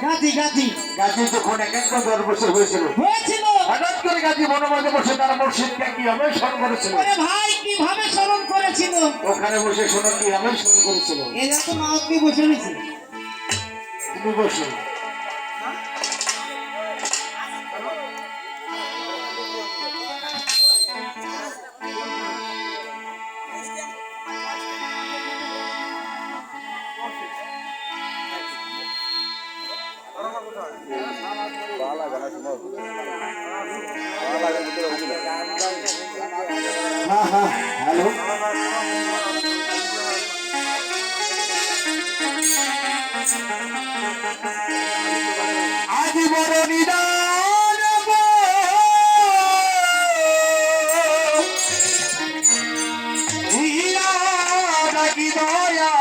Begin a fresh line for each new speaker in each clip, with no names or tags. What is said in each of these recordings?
গাজী গাজী
গাজী যখন ৭১ বছর হয়েছিল
হয়েছিল,
হঠাৎ করে গাজী বনমাঝে বসে তার মুর্শিদকে কিভাবে স্মরণ করেছিল?
ওরে ভাই কিভাবে স্মরণ করেছিল?
ওখানে বসে শোনো কিভাবে স্মরণ করেছিল।
এরা তো মাওকে বসে রয়েছে।
তুমি বসো। হ্যাঁ হ্যাঁ হ্যালো, আজ বড় নিদান গো, হিয়া ডাকি দয়া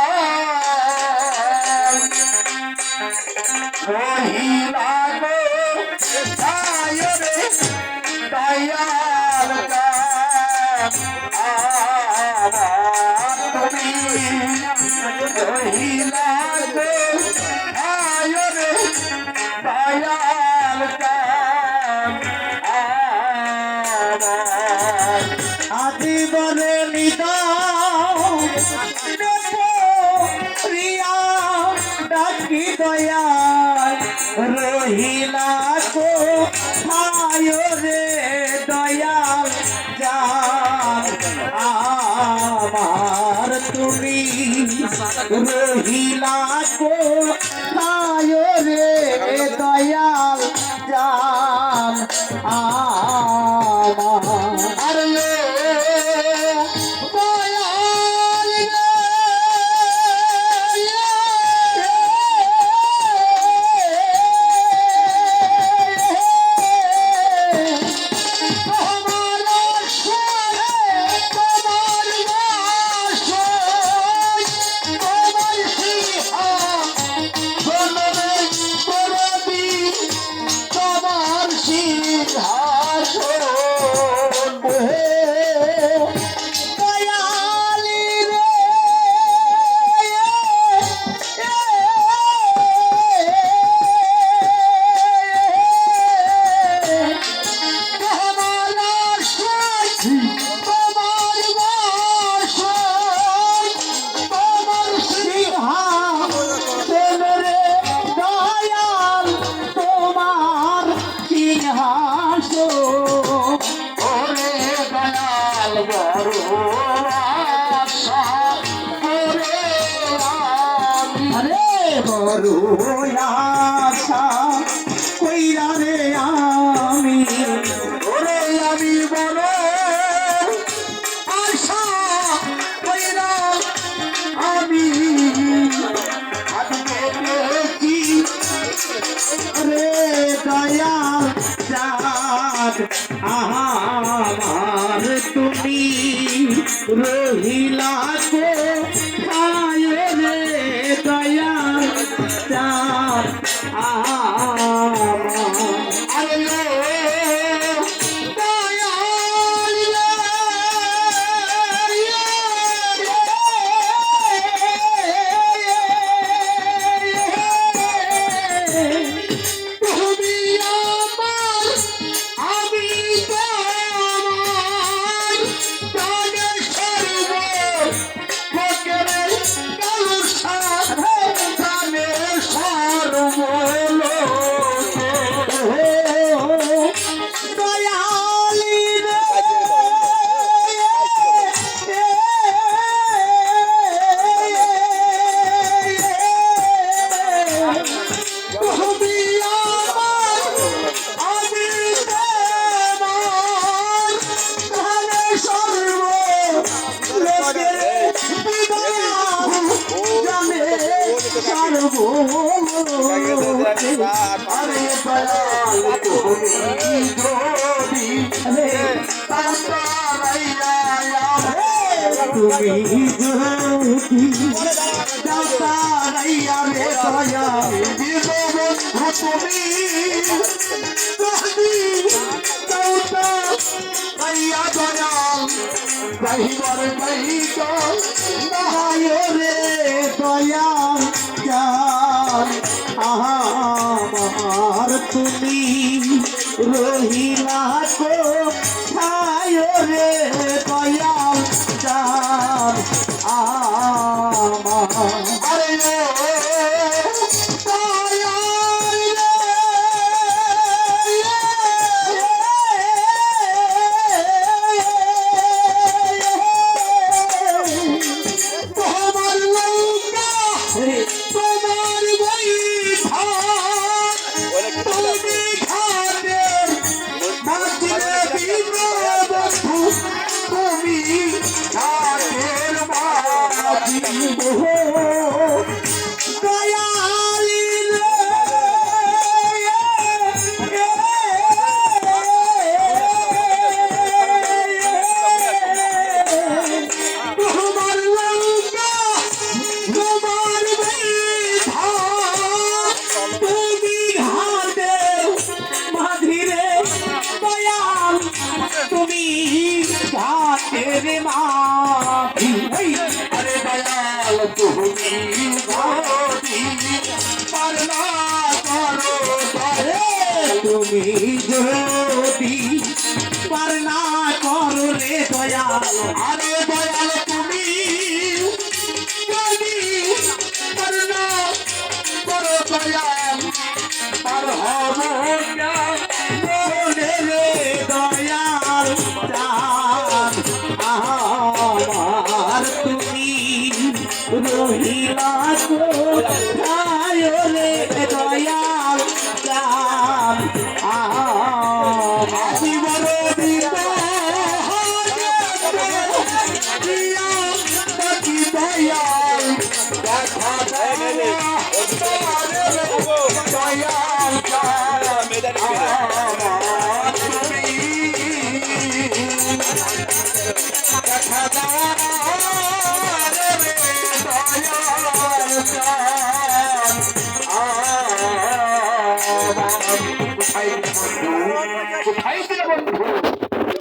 রহিলা গো, আয় রে দয়াল তুমি রহিলা গো, আয় রে দয়াল
আদি বলে নিদাও প্রিয়া ডাকি দয়াল রহিলা গো, আয় রে দয়াল জান আমার তুমি রহিলা গো, আয় রে দয়াল জান আমার।
আরে
দয়াল আশা কইরা রে আমি,
ওরে আমি বড় আশা কইরা আমি আজকে পেয়েছি
রে দয়াল জাত আমার তুমি রহিলা গো, আয় রে দয়াল জাত আমার।
আরে
দয়াল তুমি আমার, আমি তোমার, প্রাণের সর্ব
ফকেরে কালুসা প্রাণের সর্বলোকে
দয়ালি রে তুমি আমার, আমি তোমার, প্রাণে সর্ব লোকে বিধান জানে সর্বলোকে।
আরে দয়াল তুমি যদি তারাইয়া
তুমি যদি দাতারাইয়া রে দয়া
তুমি
যদি দাতা
আইয়া দয়াল যাইবার যাইত
রে দয়া জান আহা তুমি রহিলা কোথায় রে দয়াল চাঁদ আমার
আরে
তুমি ঘাটের মাঝি
আরে দয়াল তুমি ঘাটি পারনা করো
তুমি যদি পারনা করো রে দয়াল
আরে দয়াল তুমি যদি পারনা করো দয়াল পার হব
বলে রে দয়াল চাঁদ আমার তুমি রহিলা কোথায় রে দয়াল চাঁদ
আজি বড় দিত কি দয়াল দেখা দয়াল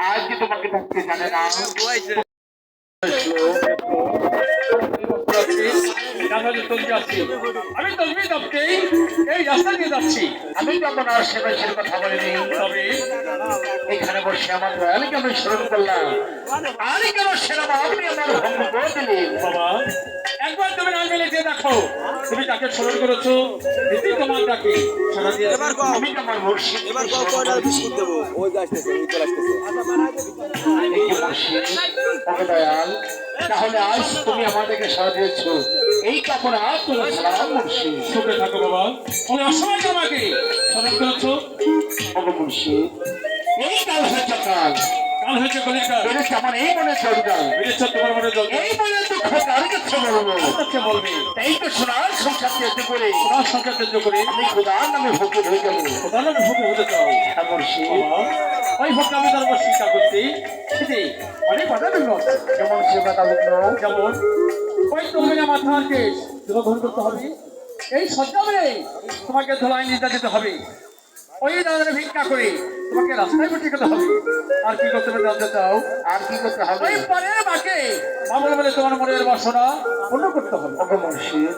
আজকে তোমাকে থাকতে জানে না
আমি তসবি দপকে এই রাস্তা দিয়ে যাচ্ছি।
আমি যখন আর সেবাসের কথা বলিনি
তবে
এখানে বসে আমার দয়ালকে আমি স্মরণ করলাম আর কেন সেরাম আপনি আমার ভঙ্গ করে দিলেন
বাবা একবার তুমি না মেলে যে দেখো তুমি তাকে স্মরণ করেছো দিদি তোমার ডাকে সারা দিয়ে
আমি তো আমার মুর্শিদ
এবার কয়টা বিস্কুট দেবো ওই আসতেছে ওই চলে আসতেছে
দয়াল তাহলে আজ তুমি আমাদেরকে সারা দিয়েছ এই কাপড় আর তোমার সালাম মুর্শিদ
সুখে থাকো বাবা অনেক অসময় আমাকে স্মরণ করেছো
মুর্শিদ এই কাল হচ্ছে কাল
কাল হয়েছে কলিকার
বেড়েছে আমার এই মনে চলকাল
বেড়েছ তোমার মনে জল
এই মনে দুঃখ কার কাছে বলবো
কাছে বলবি
তাই তো সোনার সংসার চেষ্টা করে
তোমার সংখ্যা কেন্দ্র করে
আমি খোদার নামে ভক্ত হয়ে গেল
কোথাও না ভোগে হতে চাও
হ্যাঁ মুর্শিদ
বাবা ওই ভোগটা আমি তার উপর স্বীকার করছি দিদি অনেক কথা দিল
কেমন সেবা তালুক
যেমন ওই তুমি না মাথার কেস তোমার গ্রহণ করতে হবে এই সজ্জাবে তোমাকে ধোলাই নিতে যেতে হবে ওই দাদারে ভিক্ষা করে তোমাকে রাস্তায় বসে খেতে হবে আর কি করতে হবে জানতে চাও
আর কি করতে হবে
ওই পরে মাকে মামলা বলে তোমার মনের বাসনা পূর্ণ করতে হবে
মুর্শিদ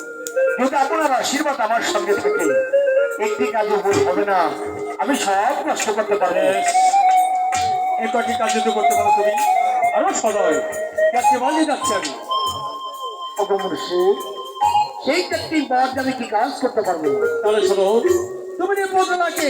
যদি আপনার আশীর্বাদ আমার সঙ্গে থাকে একটি কাজও ভুল হবে না আমি সব নষ্ট করতে পারবো
এই কটি কাজ যদি করতে পারো তুমি আরো সদয় যাচ্ছে বলে যাচ্ছে আমি
মুর্শিদ সেই চারটি বাদ আমি কি কাজ করতে পারবো
তাহলে শোনো তুমি যে বদলাকে